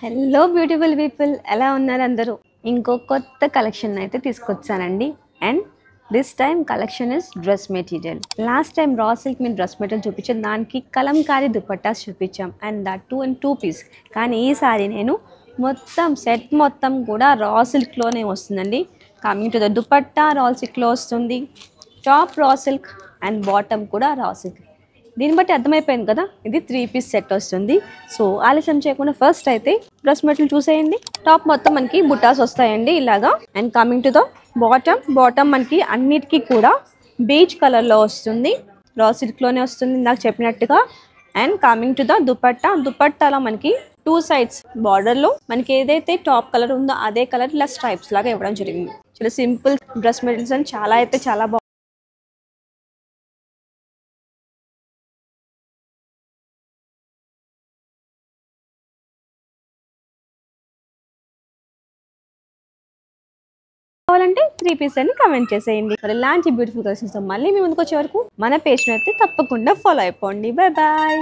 Hello beautiful people, ఎలా ఉన్నారు అందరూ? ఇంకో కొత్త కలెక్షన్ అయితే తీసుకొచ్చానండి. And this time collection is dress material. Last time raw silk మీద డ్రెస్ మెటీరియల్ చూపించాం, దానికి కలంకారీ దుపట్టాస్ చూపించాం and that too and two piece. కానీ ఈసారి నేను మొత్తం సెట్ మొత్తం కూడా రా సిల్క్లోనే వస్తుందండి. కమింగ్ టు ద దుపట్టా రా సిల్క్లో వస్తుంది, top raw silk and bottom కూడా రా సిల్క్. దీన్ని బట్టి అర్థమైపోయింది కదా, ఇది 3 పీస్ సెట్ వస్తుంది. సో ఆలస్యం చేయకుండా ఫస్ట్ అయితే డ్రెస్ మెటీరియల్ చూసేయండి. టాప్ మొత్తం మనకి బుటాస్ వస్తాయండి ఇలాగా. And coming to the bottom మనకి అన్నిటికీ కూడా బీచ్ కలర్లో వస్తుంది, రా సిల్క్లోనే వస్తుంది నాకు చెప్పినట్టుగా. అండ్ కమింగ్ టు ద దుపట్టాలో మనకి 2 సైడ్స్ బార్డర్లో మనకి ఏదైతే టాప్ కలర్ ఉందో అదే కలర్ ఇలా స్ట్రైప్స్ లాగా ఇవ్వడం జరిగింది. చాలా సింపుల్ డ్రెస్ మెటీరియల్స్ అని చాలా బాగుంది. కావాలంటే 3 పీస్ అని కామెంట్ చేసేయండి. మరి ఇలాంటి బ్యూటిఫుల్ కలెక్షన్స్ మళ్ళీ మీ ముందుకు వచ్చే వరకు మన పేజ్ని అయితే తప్పకుండా ఫాలో అయిపోండి. Bye bye.